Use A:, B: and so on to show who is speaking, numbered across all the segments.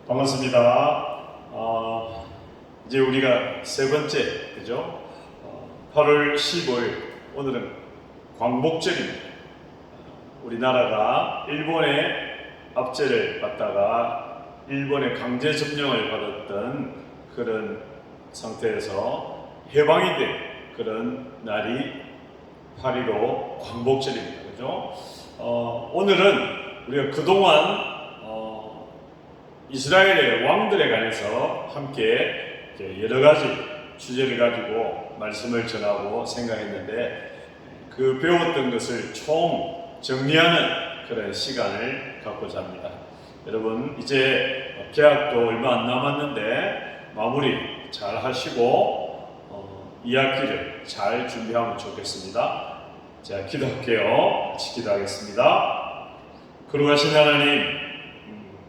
A: 반갑습니다. 이제 우리가 세 번째, 그죠? 8월 15일, 오늘은 광복절입니다. 우리나라가 일본의 압제를 받다가 일본의 강제 점령을 받았던 그런 상태에서 해방이 된 그런 날이 8.15 광복절입니다. 그죠? 오늘은 우리가 그동안 이스라엘의 왕들에 관해서 함께 여러 가지 주제를 가지고 말씀을 전하고 생각했는데 그 배웠던 것을 총 정리하는 그런 시간을 갖고자 합니다. 여러분 이제 개학도 얼마 안 남았는데 마무리 잘 하시고 이 학기를 잘 준비하면 좋겠습니다. 자, 기도할게요. 같이 기도하겠습니다. 거룩하신 하나님,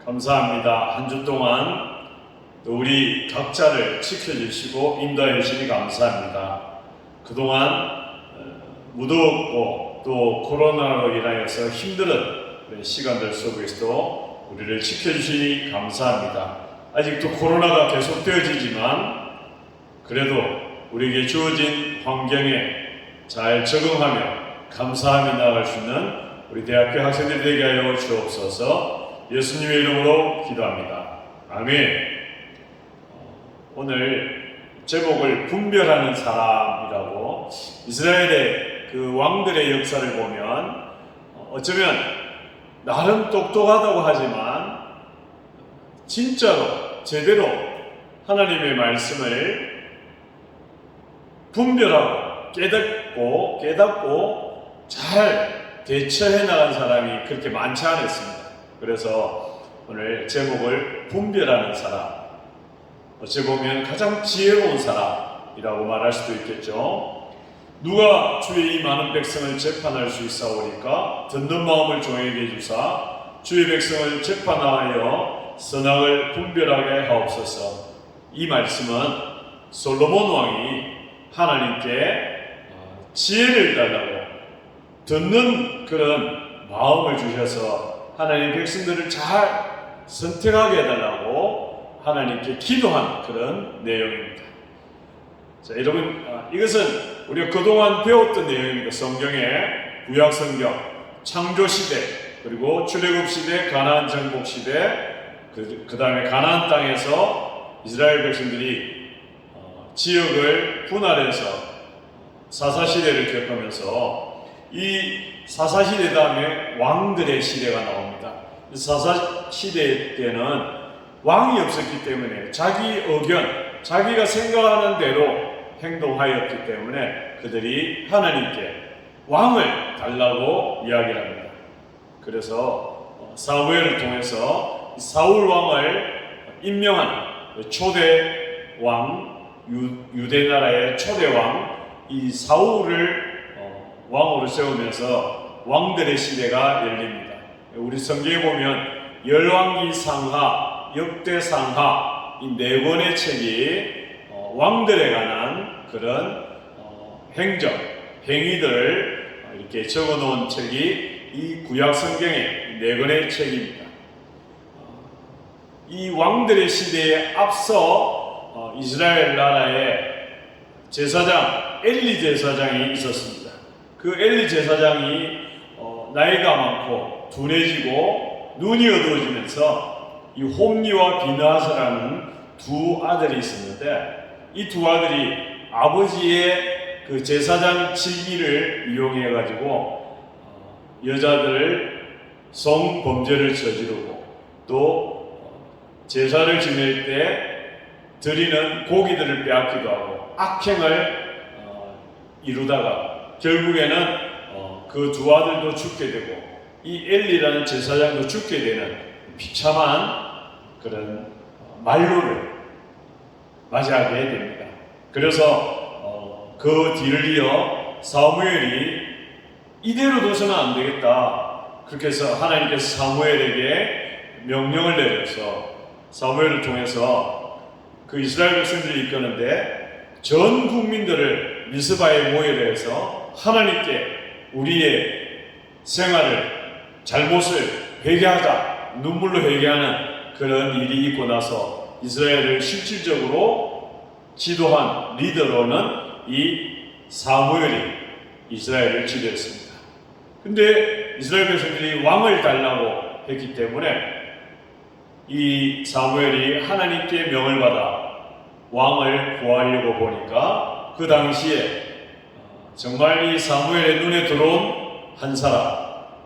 A: 감사합니다. 한 주 동안 우리 각자를 지켜주시고 인도해 주시니 감사합니다. 그동안 무더웠고 또 코로나로 인하여서 힘든 시간들 속에서도 우리를 지켜주시니 감사합니다. 아직도 코로나가 계속되어지지만 그래도 우리에게 주어진 환경에 잘 적응하며 감사하며 나아갈 수 있는 우리 대학교 학생들이 되게 하여 주옵소서. 예수님의 이름으로 기도합니다. 아멘. 오늘 제목을 분별하는 사람이라고, 이스라엘의 그 왕들의 역사를 보면 어쩌면 나름 똑똑하다고 하지만 진짜로 제대로 하나님의 말씀을 분별하고 깨닫고 잘 대처해 나간 사람이 그렇게 많지 않았습니다. 그래서 오늘 제목을 분별하는 사람, 어찌 보면 가장 지혜로운 사람이라고 말할 수도 있겠죠. 누가 주의 이 많은 백성을 재판할 수 있사오리까? 듣는 마음을 종에게 주사 주의 백성을 재판하여 선악을 분별하게 하옵소서. 이 말씀은 솔로몬 왕이 하나님께 지혜를 달라고 듣는 그런 마음을 주셔서 하나님 백성들을 잘 선택하게 해달라고 하나님께 기도한 그런 내용입니다. 자, 여러분, 이것은 우리가 그동안 배웠던 내용입니다. 성경의 구약 성경, 창조 시대, 그리고 출애굽 시대, 가나안 정복 시대, 그 다음에 가나안 땅에서 이스라엘 백성들이 지역을 분할해서 사사시대를 겪으면서 이 사사시대 다음에 왕들의 시대가 나옵니다. 사사시대 때는 왕이 없었기 때문에 자기 의견, 자기가 생각하는 대로 행동하였기 때문에 그들이 하나님께 왕을 달라고 이야기를 합니다. 그래서 사무엘을 통해서 사울 왕을 임명한 초대 왕, 유대 나라의 초대 왕, 이 사울을 왕으로 세우면서 왕들의 시대가 열립니다. 우리 성경에 보면 열왕기 상하, 역대 상하 이 네 권의 책이 왕들에 관한 그런 행정, 행위들을 이렇게 적어놓은 책이 이 구약 성경의 네 권의 책입니다. 이 왕들의 시대에 앞서 이스라엘 나라의 제사장 엘리 제사장이 있었습니다. 그 엘리 제사장이 나이가 많고 둔해지고 눈이 어두워지면서 이 홈리와 비느하스라는 두 아들이 있었는데 이 두 아들이 아버지의 그 제사장 직위를 이용해 가지고 여자들을 성범죄를 저지르고 또 제사를 지낼 때 드리는 고기들을 빼앗기도 하고 악행을 이루다가 결국에는 그 두 아들도 죽게 되고 이 엘리라는 제사장도 죽게 되는 비참한 그런 만류를 맞이하게 됩니다. 그래서 그 뒤를 이어 사무엘이 이대로 둬서는 안 되겠다. 그렇게 해서 하나님께서 사무엘에게 명령을 내려서 사무엘을 통해서 그 이스라엘 백성들이 이끄는데 전 국민들을 미스바에 모여를 해서 하나님께 우리의 생활을, 잘못을 회개하자, 눈물로 회개하는 그런 일이 있고 나서 이스라엘을 실질적으로 지도한 리더로는 이 사무엘이 이스라엘을 지도했습니다. 근데 이스라엘 백성들이 왕을 달라고 했기 때문에 이 사무엘이 하나님께 명을 받아 왕을 구하려고 보니까 그 당시에 정말 이 사무엘의 눈에 들어온 한 사람,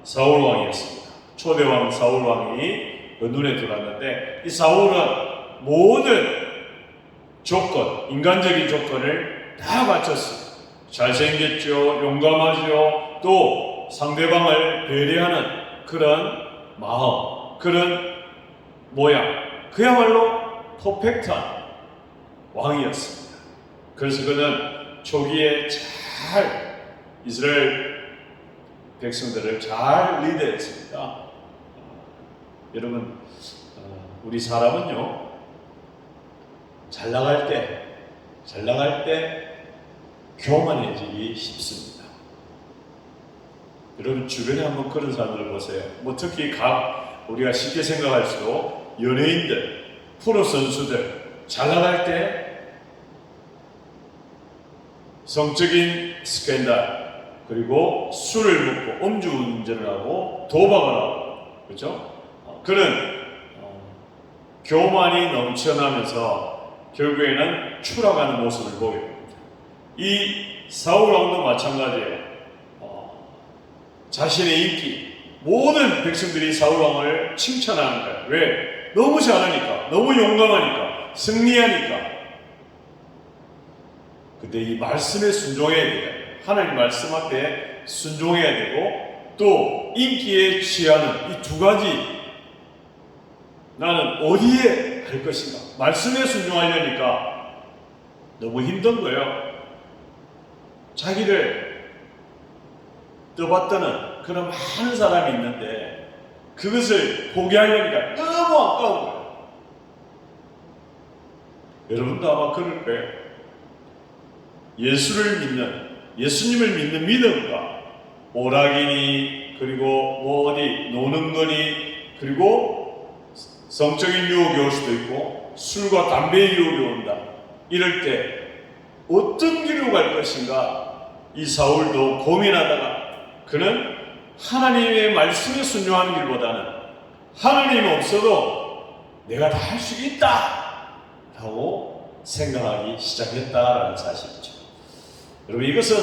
A: 사울 왕이었습니다. 초대왕 사울 왕이 그 눈에 들어왔는데 이 사울은 모든 조건, 인간적인 조건을 다 갖췄어요. 잘생겼죠, 용감하죠, 또 상대방을 배려하는 그런 마음, 그런 모양, 그야말로 퍼펙트한 왕이었습니다. 그래서 그는 초기에 잘 이스라엘 백성들을 잘 리드했습니다. 여러분, 우리 사람은요, 잘 나갈 때 교만해지기 쉽습니다. 여러분 주변에 한번 그런 사람들을 보세요. 뭐 특히 우리가 쉽게 생각할수록 연예인들, 프로 선수들 잘 나갈 때 성적인 스캔들, 그리고 술을 먹고 음주운전을 하고 도박을 하고, 그렇죠? 그런 교만이 넘쳐나면서 결국에는 추락하는 모습을 보게 됩니다. 이 사울 왕도 마찬가지예요. 자신의 인기, 모든 백성들이 사울 왕을 칭찬하는 거예요. 왜? 너무 잘하니까, 너무 용감하니까, 승리하니까. 근데 이 말씀에 순종해야 돼요. 하나님 말씀 앞에 순종해야 되고, 또 인기에 취하는 이 두 가지, 나는 어디에 갈 것인가? 말씀에 순종하려니까 너무 힘든 거예요. 자기를 떠받드는 그런 많은 사람이 있는데 그것을 포기하려니까 너무 아까운 거예요. 여러분도 아마 그럴 거예요. 예수님을 믿는 믿음과 오락이니, 그리고 뭐 어디 노는 거니, 그리고 성적인 유혹이 올 수도 있고 술과 담배의 유혹이 온다. 이럴 때 어떤 길로 갈 것인가? 이 사울도 고민하다가 그는 하나님의 말씀에 순종하는 길보다는 하나님 없어도 내가 다 할 수 있다 라고 생각하기 시작했다라는 사실이죠. 여러분, 이것은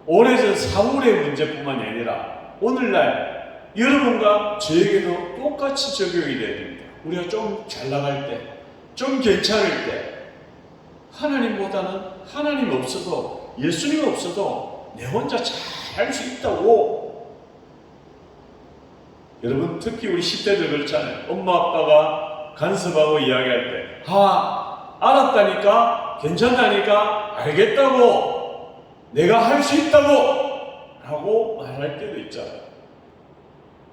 A: 오래전 사울의 문제뿐만이 아니라 오늘날 여러분과 저에게도 똑같이 적용이 돼야 됩니다. 우리가 좀 잘 나갈 때, 좀 괜찮을 때 하나님보다는 하나님 없어도, 예수님 없어도 내 혼자 잘 할 수 있다고. 여러분, 특히 우리 10대들 그렇잖아요. 엄마 아빠가 간섭하고 이야기할 때 알았다니까, 괜찮다니까, 알겠다고, 내가 할 수 있다고 라고 말할 때도 있잖아요.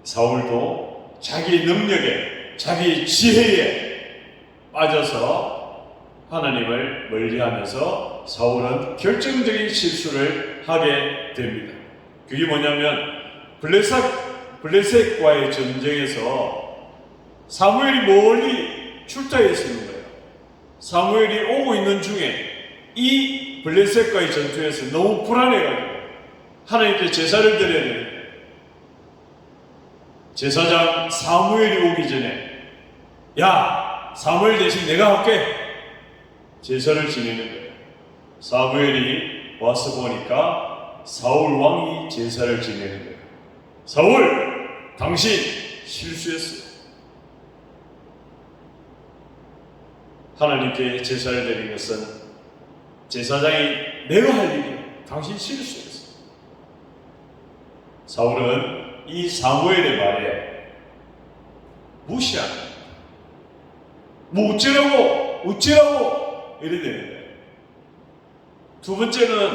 A: 사울도 자기 능력에, 자기 지혜에 빠져서 하나님을 멀리하면서 사울은 결정적인 실수를 하게 됩니다. 그게 뭐냐면 블레셋과의 전쟁에서 사무엘이 멀리 출타해 있는 거예요. 사무엘이 오고 있는 중에 이 블레셋과의 전투에서 너무 불안해가지고 하나님께 제사를 드려야 되는데 제사장 사무엘이 오기 전에 야, 사무엘 대신 내가 할게, 제사를 지내는 거예요. 사무엘이 와서 보니까 사울 왕이 제사를 지내는 거예요. 사울, 당신 실수했어요. 하나님께 제사를 드리는 것은 제사장이 내가 할 일이에요. 당신 실수했어요. 사울은 이 사무엘의 말에 무시하는 거예요. 뭐 어찌라고 이래 되는 거예요. 두 번째는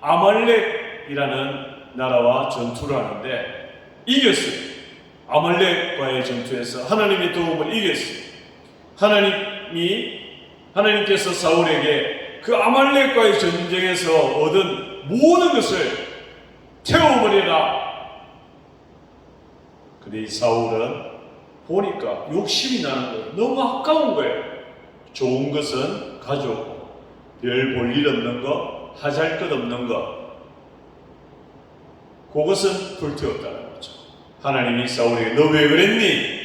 A: 아말렉이라는 나라와 전투를 하는데 이겼어요. 아말렉과의 전투에서 하나님의 도움을 이겼어요. 하나님께서 사울에게 그 아말렉과의 전쟁에서 얻은 모든 것을 태워버리라. 근데 이 사울은 보니까 욕심이 나는 거예요. 너무 아까운 거예요. 좋은 것은 가져오고 별 볼 일 없는 거, 하잘 것 없는 거, 그것은 불태웠다는 거죠. 하나님이 사울에게 너 왜 그랬니?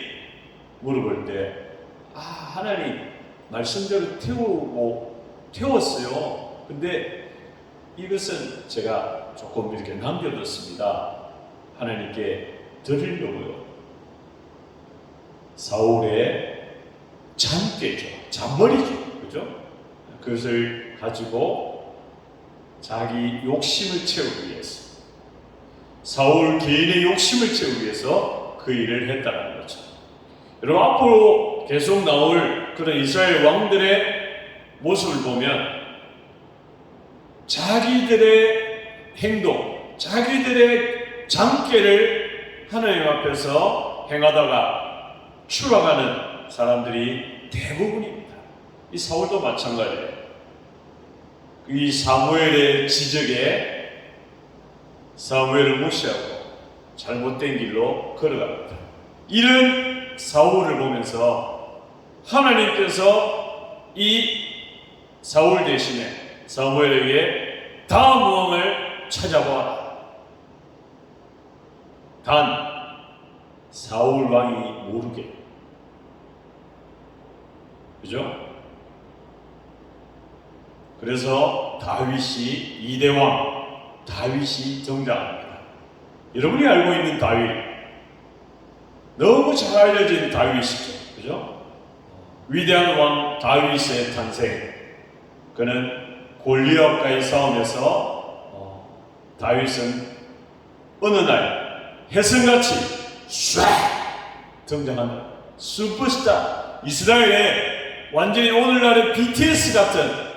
A: 물어볼 때 하나님 말씀대로 태웠어요. 근데 이것은 제가 조금 이렇게 남겨뒀습니다. 하나님께 드리려고요. 사울의 잔꾀죠. 잔머리죠. 그죠? 그것을 가지고 자기 욕심을 채우기 위해서, 사울 개인의 욕심을 채우기 위해서 그 일을 했다는 거죠. 여러분, 앞으로 계속 나올 그런 이스라엘 왕들의 모습을 보면 자기들의 행동, 자기들의 장깨를 하나님 앞에서 행하다가 추락하는 사람들이 대부분입니다. 이 사울도 마찬가지예요. 이 사무엘의 지적에 사무엘을 무시하고 잘못된 길로 걸어갑니다. 이런 사울을 보면서 하나님께서 이 사울 대신에 사무엘에게 다음 왕을 찾아보아라. 단 사울 왕이 모르게. 그죠? 그래서 다윗이 이대왕, 다윗이 등장합니다. 여러분이 알고 있는 다윗, 너무 잘 알려진 다윗이죠. 그죠? 위대한 왕 다윗의 탄생. 그는 골리앗과의 싸움에서 다윗은 어느 날 혜성같이 쏴 등장하는 슈퍼스타, 이스라엘의 완전히 오늘날의 BTS 같은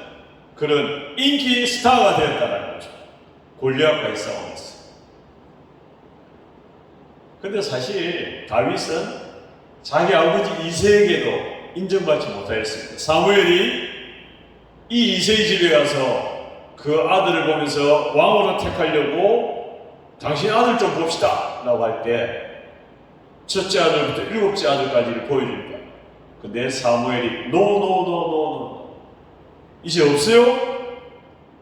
A: 그런 인기 스타가 되었다는 거죠. 골리앗과의 싸움에서. 근데 사실 다윗은 자기 아버지 이새에게도 인정받지 못하였습니다. 사무엘이 이 이새의 집에 가서 그 아들을 보면서 왕으로 택하려고 당신 아들 좀 봅시다 라고 할 때 첫째 아들부터 일곱째 아들까지를 보여줍니다. 근데 사무엘이 노 이제 없어요?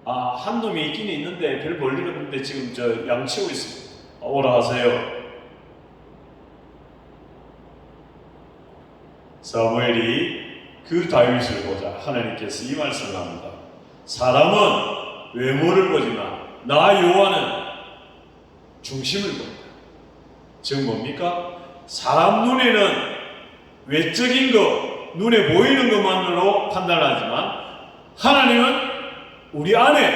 A: 한 놈이 있긴 있는데 별 볼 일 없는데 지금 저 양치고 있습니다. 오라 하세요. 사무엘이 그 다윗을 보자 하나님께서 이 말씀을 합니다. 사람은 외모를 보지만 나 여호와는 중심을 본다. 즉 뭡니까? 사람 눈에는 외적인 것, 눈에 보이는 것만으로 판단하지만 하나님은 우리 안에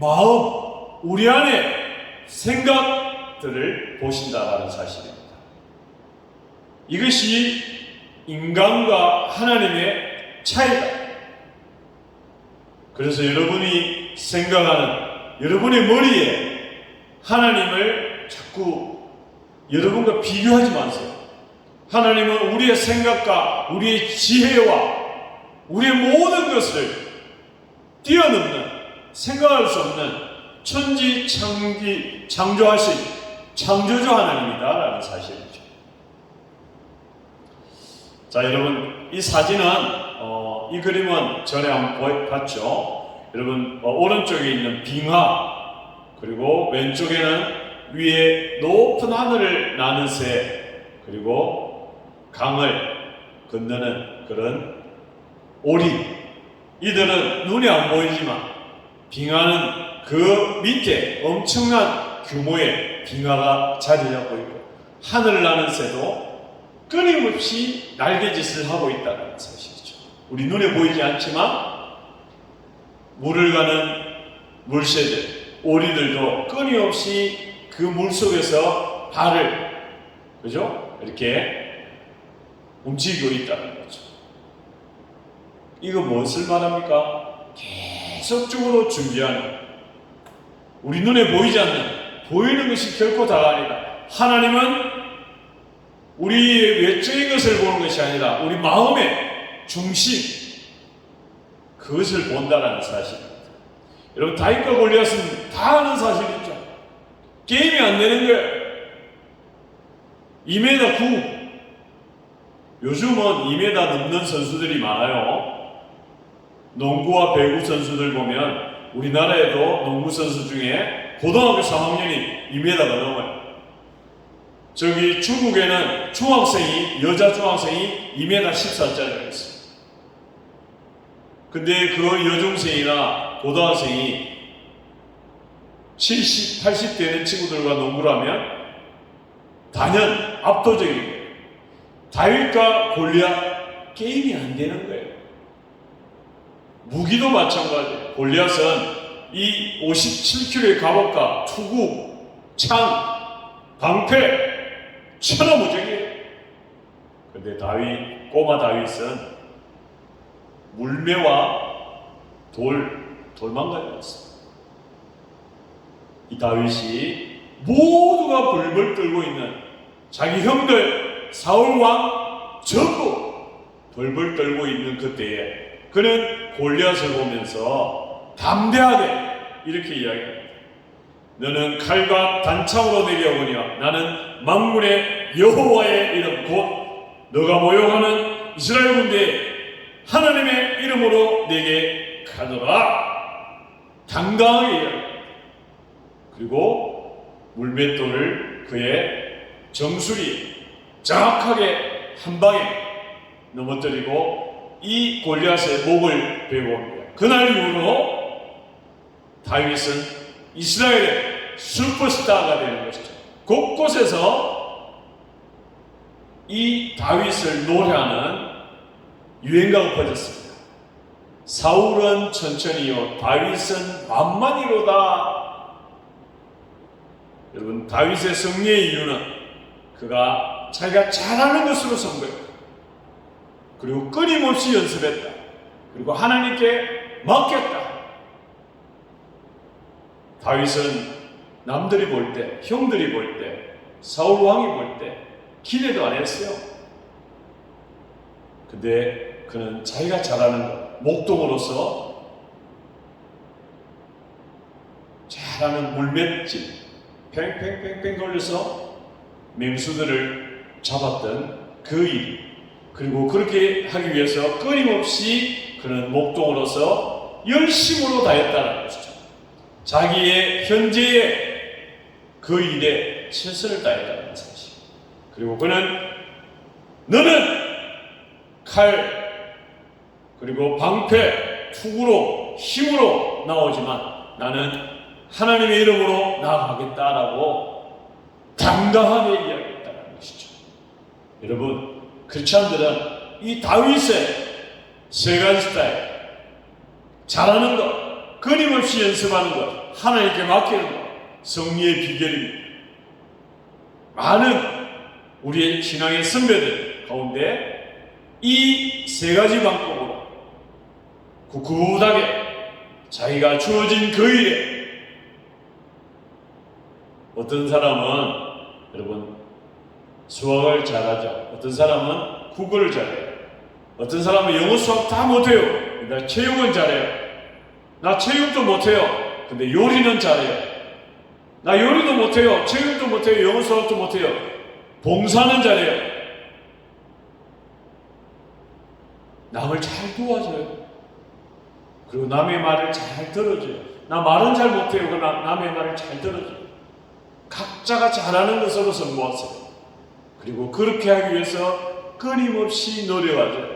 A: 마음, 우리 안에 생각들을 보신다라는 사실입니다. 이것이 인간과 하나님의 차이다. 그래서 여러분이 생각하는 여러분의 머리에 하나님을 자꾸 여러분과 비교하지 마세요. 하나님은 우리의 생각과 우리의 지혜와 우리의 모든 것을 뛰어넘는, 생각할 수 없는 천지창기 창조하신 창조주 하나님이다라는 사실이죠. 자, 여러분, 이 사진은 이 그림은 전에 한번 봤죠. 여러분, 오른쪽에 있는 빙하, 그리고 왼쪽에는 위에 높은 하늘을 나는 새, 그리고 강을 건너는 그런 오리. 이들은 눈에 안 보이지만 빙하는 그 밑에 엄청난 규모의 빙하가 자리 잡고 있고, 하늘을 나는 새도 끊임없이 날개짓을 하고 있다는 사실이죠. 우리 눈에 보이지 않지만 물을 가는 물새들, 오리들도 끊임없이 그 물속에서 발을, 그죠? 이렇게 움직이고 있다는 거죠. 이거 무엇을 말합니까? 계속적으로 준비하는, 우리 눈에 보이지 않는, 보이는 것이 결코 다가 아니다. 하나님은 우리 외적인 것을 보는 것이 아니라 우리 마음의 중심, 그것을 본다는 사실입니다. 여러분, 다윗과 골리앗은 다 아는 사실이죠. 게임이 안 되는 거예요. 2m 9, 요즘은 2m 넘는 선수들이 많아요. 농구와 배구 선수들 보면 우리나라에도 농구 선수 중에 고등학교 3학년이 2m가 넘어요. 저기 중국에는 여자 중학생이 2m 14짜리가 있어요. 근데 그 여중생이나 고등학생이 70, 80 되는 친구들과 농구를 하면 단연 압도적인 거예요. 다윗과 골리앗 게임이 안 되는 거예요. 무기도 마찬가지예요. 골리앗은 이 57kg의 갑옷과 투구, 창, 방패 천하무적이에요. 근데 꼬마 다윗은 물매와 돌만 가져왔어요. 이 다윗이 모두가 벌벌 떨고 있는 자기 형들 사울왕 전부 벌벌 떨고 있는 그때에 그는 골리앗을 보면서 담대하게 이렇게 이야기합니다. 너는 칼과 단창으로 내게 오거니와 나는 만군의 여호와의 이름 곧 너가 모욕하는 이스라엘 군대의 하나님의 이름으로 내게 가노라. 당당하게 이야기합니다. 그리고 물맷돌을 그의 정수리 정확하게 한 방에 넘어뜨리고 이 골리앗의 목을 베고 옵니다. 그날 이후로 다윗은 이스라엘의 슈퍼스타가 되는 것이죠. 곳곳에서 이 다윗을 노래하는 유행가가 퍼졌습니다. 사울은 천천히요 다윗은 만만히로다. 여러분, 다윗의 승리의 이유는 그가 자기가 잘하는 것으로 선거했다. 그리고 끊임없이 연습했다. 그리고 하나님께 맡겼다. 다윗은 남들이 볼 때, 형들이 볼 때, 사울 왕이 볼 때 기대도 안 했어요. 근데 그는 자기가 잘하는 것, 목동으로서 잘하는 물맷집, 팽팽팽팽 걸려서 맹수들을 잡았던 그 일, 그리고 그렇게 하기 위해서 끊임없이 그는 목동으로서 열심으로 다했다는 것이죠. 자기의 현재의 그 일에 최선을 다했다는 사실. 그리고 그는 너는 칼 그리고 방패 투구로 힘으로 나오지만 나는 하나님의 이름으로 나아가겠다라고 당당하게 이야기했다는 것이죠. 여러분, 크리스찬들은 이 다윗의 세 가지 스타일, 잘하는 것, 끊임없이 연습하는 것, 하나님께 맡기는 것, 승리의 비결입니다. 많은 우리의 신앙의 선배들 가운데 이 세 가지 방법으로 굳굳하게 자기가 주어진 그 일에, 어떤 사람은 여러분 수학을 잘하죠. 어떤 사람은 국어를 잘해요. 어떤 사람은 영어 수학 다 못해요. 나 체육은 잘해요. 나 체육도 못해요. 근데 요리는 잘해요. 나 요리도 못해요. 체육도 못해요. 영어 수학도 못해요. 봉사는 잘해요. 남을 잘 도와줘요. 그리고 남의 말을 잘 들어줘요. 나 말은 잘 못해요. 그러나 남의 말을 잘 들어줘요. 각자가 잘하는 것으로 성공하세요. 그리고 그렇게 하기 위해서 끊임없이 노력하죠.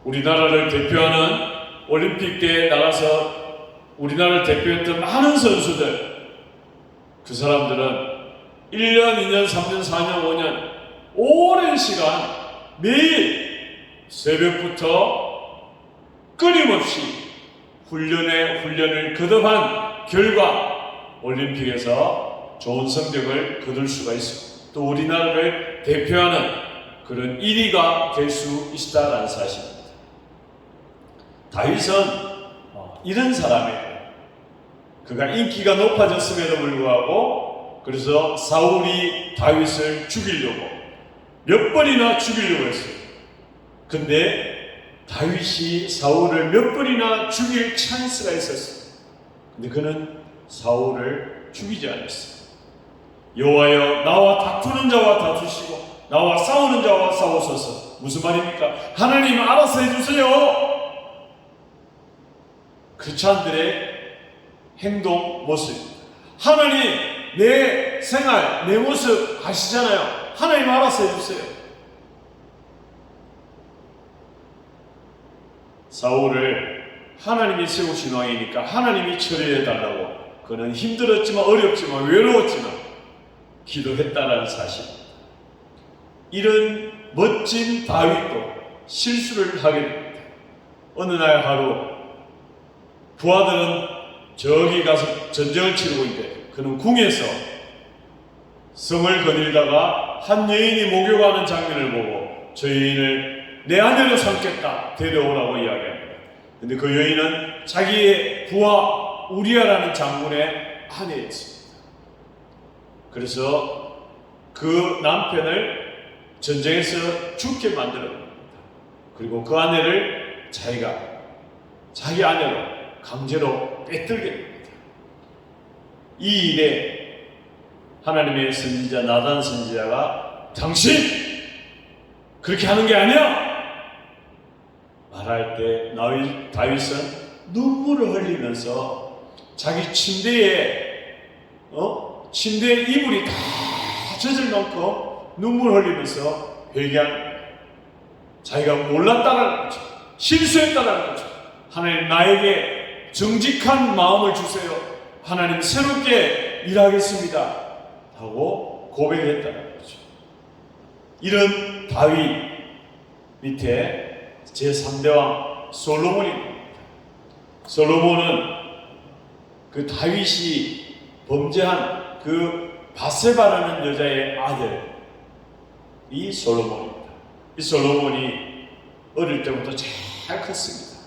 A: 우리나라를 대표하는 올림픽 대회에 나가서 우리나라를 대표했던 많은 선수들, 그 사람들은 1년, 2년, 3년, 4년, 5년 오랜 시간 매일 새벽부터 끊임없이 훈련을 거듭한 결과 올림픽에서 좋은 성적을 거둘 수가 있습니다. 또 우리나라를 대표하는 그런 1위가 될 수 있다는 사실입니다. 다윗은 이런 사람이에요. 그가 인기가 높아졌음에도 불구하고 그래서 사울이 다윗을 죽이려고 몇 번이나 죽이려고 했어요. 근데 다윗이 사울을 몇 번이나 죽일 찬스가 있었어요. 근데 그는 사울을 죽이지 않았어요. 여호와여 나와 다투는 자와 다투시고 나와 싸우는 자와 싸우소서. 무슨 말입니까? 하나님 알아서 해주세요. 크리스찬들의 행동 모습입니다. 하나님 내 생활 내 모습 아시잖아요. 하나님 알아서 해주세요. 사울을 하나님이 세우신 왕이니까 하나님이 처리해 달라고 그는 힘들었지만 어렵지만 외로웠지만 기도했다라는 사실. 이런 멋진 다윗도 실수를 하게 됩니다. 어느 날 하루 부하들은 저기 가서 전쟁을 치르고 있는데 그는 궁에서 성을 거닐다가 한 여인이 목욕하는 장면을 보고 저 여인을 내 아내로 삼겠다 데려오라고 이야기합니다. 근데 그 여인은 자기의 부하 우리아라는 장군의 아내였습니다. 그래서 그 남편을 전쟁에서 죽게 만들어 봅니다. 그리고 그 아내를 자기 아내로 강제로 빼들게 됩니다. 이 일에 하나님의 선지자 나단 선지자가 당신 그렇게 하는 게 아니야 말할 때 다윗은 눈물을 흘리면서 자기 침대에 이불이 다 젖을 만큼 눈물 흘리면서 회개한 자기가 몰랐다는 거죠. 실수했다는 거죠. 하나님 나에게 정직한 마음을 주세요. 하나님 새롭게 일하겠습니다. 하고 고백했다는 거죠. 이런 다윗 밑에 제3대왕 솔로몬입니다. 솔로몬은 그 다윗이 범죄한 그 바세바라는 여자의 아들 이 솔로몬입니다. 이 솔로몬이 어릴 때부터 잘 컸습니다.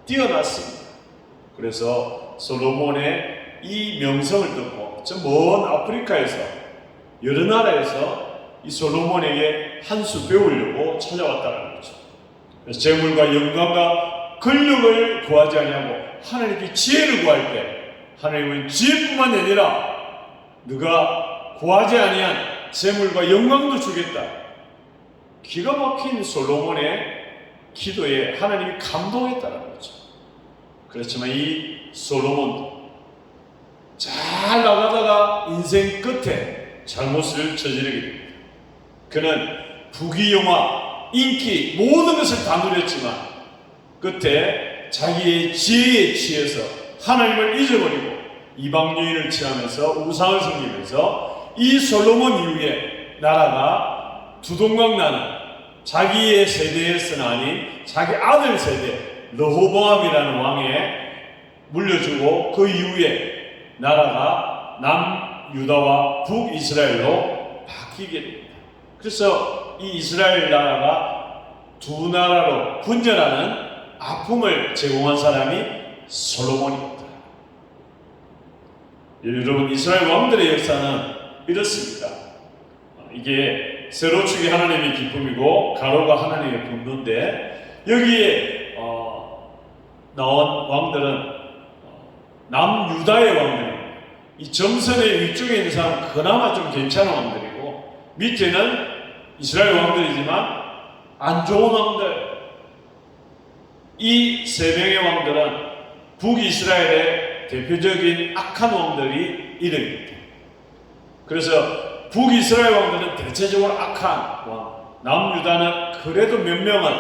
A: 뛰어났습니다. 그래서 솔로몬의 이 명성을 듣고 저 먼 아프리카에서 여러 나라에서 이 솔로몬에게 한 수 배우려고 찾아왔다는 거죠. 그래서 재물과 영광과 권력을 구하지 아니하고 하나님께 지혜를 구할 때 하나님은 지혜뿐만 아니라 네가 구하지 아니한 재물과 영광도 주겠다. 기가 막힌 솔로몬의 기도에 하나님이 감동했다는 거죠. 그렇지만 이 솔로몬도 잘 나가다가 인생 끝에 잘못을 저지르게 됩니다. 그는 부귀영화, 인기 모든 것을 다 누렸지만 끝에 자기의 지혜에 취해서 하나님을 잊어버리고 이방 여인을 취하면서 우상을 섬기면서 이 솔로몬 이후에 나라가 두동강 나는 자기의 세대에서는 아닌 자기 아들 세대 르호보암이라는 왕에 물려주고 그 이후에 나라가 남유다와 북이스라엘로 바뀌게 됩니다. 그래서 이 이스라엘 나라가 두 나라로 분열하는 아픔을 제공한 사람이 솔로몬입니다. 여러분 이스라엘 왕들의 역사는 이렇습니다. 이게 세로축이 하나님의 기쁨이고 가로가 하나님의 분노인데 여기에 나온 왕들은 남유다의 왕들입니다. 이 점선의 위쪽에 있는 사람은 그나마 좀 괜찮은 왕들이고 밑에는 이스라엘 왕들이지만 안 좋은 왕들. 이 세 명의 왕들은 북이스라엘의 대표적인 악한 왕들이 이름입니다. 그래서 북이스라엘 왕들은 대체적으로 악한 왕, 남유다는 그래도 몇 명은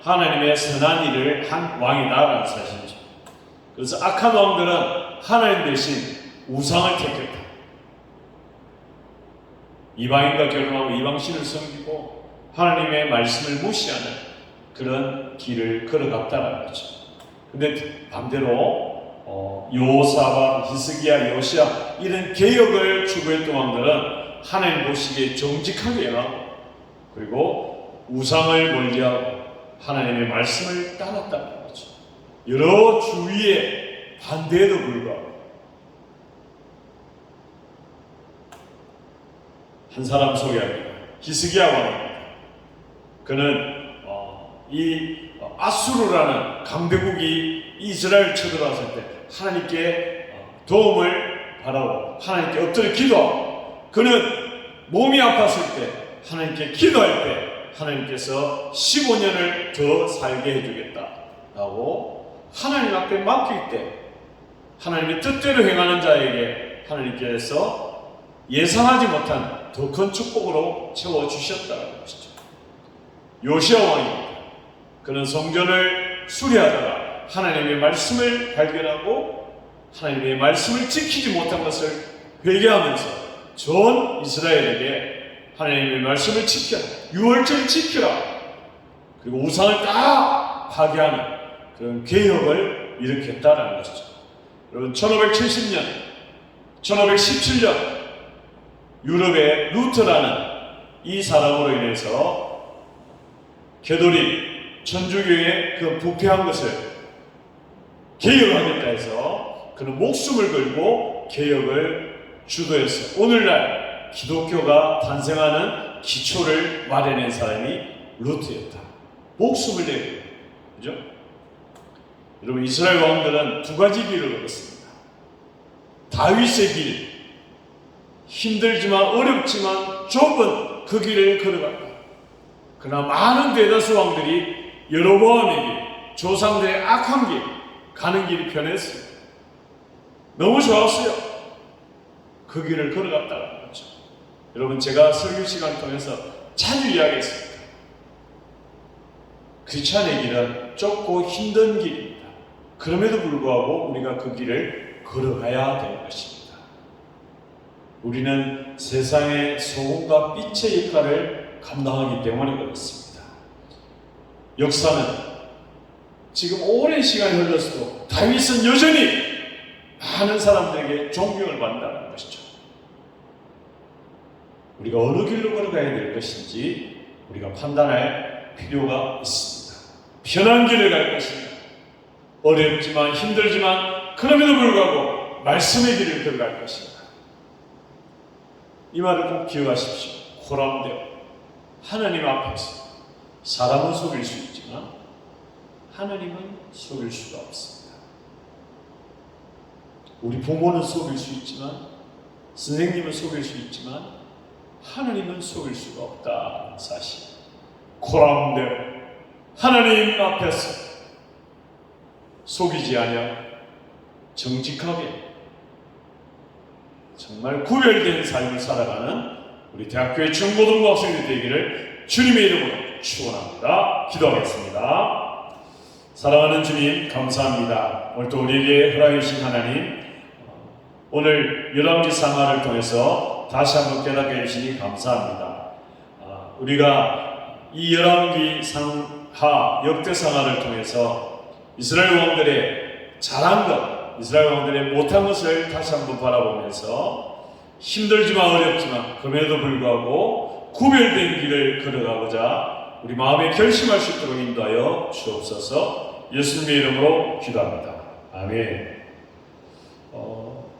A: 하나님의 선한 일을 한 왕이다라는 사실이죠. 그래서 악한 왕들은 하나님 대신 우상을 택했다. 이방인과 결혼하고 이방신을 섬기고 하나님의 말씀을 무시하는 그런 길을 걸어갔다는 거죠. 근데 반대로 여호사밧, 히스기야, 요시야 이런 개혁을 추구했던 왕들은 하나님 보시기에 정직하게 행하고 그리고 우상을 멀리하고 하나님의 말씀을 따랐다는 거죠. 여러 주위의 반대에도 불구하고 한 사람 소개합니다. 히스기야 왕입니다. 그는 이 아수르라는 강대국이 이스라엘 쳐들어왔을 때 하나님께 도움을 바라고 하나님께 엎드려 기도하고 그는 몸이 아팠을 때, 하나님께 기도할 때 하나님께서 15년을 더 살게 해주겠다라고 하나님 앞에 맡길 때 하나님의 뜻대로 행하는 자에게 하나님께서 예상하지 못한 더 큰 축복으로 채워주셨다는 것이죠. 요시야 왕입니다. 그는 성전을 수리하다가 하나님의 말씀을 발견하고 하나님의 말씀을 지키지 못한 것을 회개하면서 전 이스라엘에게 하나님의 말씀을 지켜라, 유월절을 지켜라, 그리고 우상을 다 파괴하는 그런 개혁을 일으켰다라는 것이죠. 여러분, 1570년, 1517년 유럽의 루터라는 이 사람으로 인해서 게도릭 천주교의 그 부패한 것을 개혁하겠다 해서 그는 목숨을 걸고 개혁을 주도해서 오늘날 기독교가 탄생하는 기초를 마련한 사람이 루터였다. 목숨을 내고, 그죠? 여러분, 이스라엘 왕들은 두 가지 길을 걸었습니다. 다윗의 길, 힘들지만 어렵지만 좁은 그 길을 걸어갔다. 그러나 많은 대다수 왕들이 여로보암의 길, 조상들의 악한 길, 가는 길이 편했어요. 너무 좋았어요. 그 길을 걸어갔다는 거죠. 여러분, 제가 설교 시간을 통해서 자주 이야기했습니다. 크리스찬의 길은 좁고 힘든 길입니다. 그럼에도 불구하고 우리가 그 길을 걸어가야 될 것입니다. 우리는 세상의 소금과 빛의 역할을 감당하기 때문에 그렇습니다. 역사는 지금 오랜 시간이 흘렀어도 다윗은 여전히 많은 사람들에게 존경을 받는다는 것이죠. 우리가 어느 길로 걸어가야 될 것인지 우리가 판단할 필요가 있습니다. 편한 길을 갈 것인가, 어렵지만 힘들지만 그럼에도 불구하고 말씀의 길을 걸어갈 것인가. 이 말을 꼭 기억하십시오. 호람되어 하나님 앞에서 사람은 속일 수 있지만 하나님은 속일 수가 없습니다. 우리 부모는 속일 수 있지만, 선생님은 속일 수 있지만 하나님은 속일 수가 없다 사실. 호람되어 하나님 앞에서 속이지 아니하고 정직하게 정말 구별된 삶을 살아가는 우리 대학교의 중고등부 학생들 되기를 주님의 이름으로 축원합니다. 기도하겠습니다. 사랑하는 주님, 감사합니다. 오늘 또 우리에게 허락해 주신 하나님, 오늘 열왕기 상하를 통해서 다시 한번 깨닫게 해주시니 감사합니다. 우리가 이 열왕기 상하, 역대상하를 통해서 이스라엘 왕들의 잘한 것, 이스라엘 왕들의 못한 것을 다시 한번 바라보면서 힘들지만 어렵지만 그럼에도 불구하고 구별된 길을 걸어가고자 우리 마음에 결심할 수 있도록 인도하여 주옵소서. 예수님의 이름으로 기도합니다. 아멘.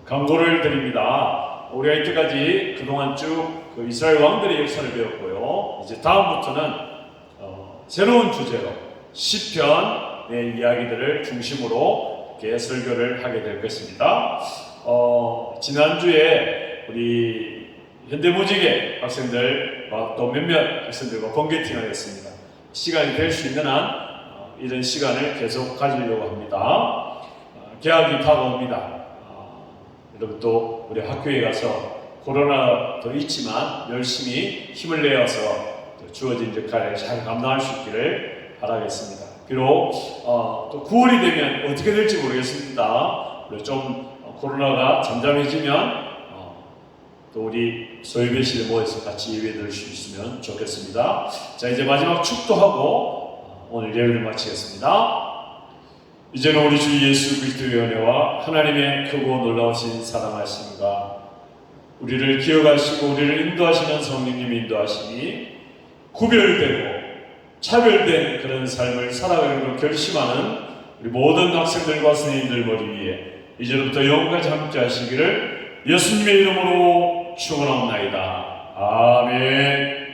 A: 강조를 드립니다. 우리가 이때까지 그동안 쭉 그 이스라엘 왕들의 역사를 배웠고요. 이제 다음부터는 새로운 주제로 시편의 이야기들을 중심으로 이렇게 설교를 하게 될 것입니다. 지난주에 우리 현대무직의 학생들과 또 몇몇 학생들과 번개팅을 했습니다. 시간이 될 수 있는 한 이런 시간을 계속 가지려고 합니다. 개학이 다가옵니다. 여러분 또 우리 학교에 가서 코로나도 있지만 열심히 힘을 내어서 주어진 역할을 잘 감당할 수 있기를 바라겠습니다. 비록 또 9월이 되면 어떻게 될지 모르겠습니다. 좀 코로나가 잠잠해지면 또 우리 소예배실에 모여서 같이 예배 드릴 수 있으면 좋겠습니다. 자, 이제 마지막 축도하고 오늘 예배를 마치겠습니다. 이제는 우리 주 예수 그리스도의 은혜와 하나님의 크고 놀라우신 사랑하심과 우리를 기억하시고 우리를 인도하시는 성령님이 인도하시니 구별되고 차별된 그런 삶을 살아가는 걸 결심하는 우리 모든 학생들과 선생님들 머리 위에 이제부터 영원까지 함께 하시기를 예수님의 이름으로 축원합니다. 아멘.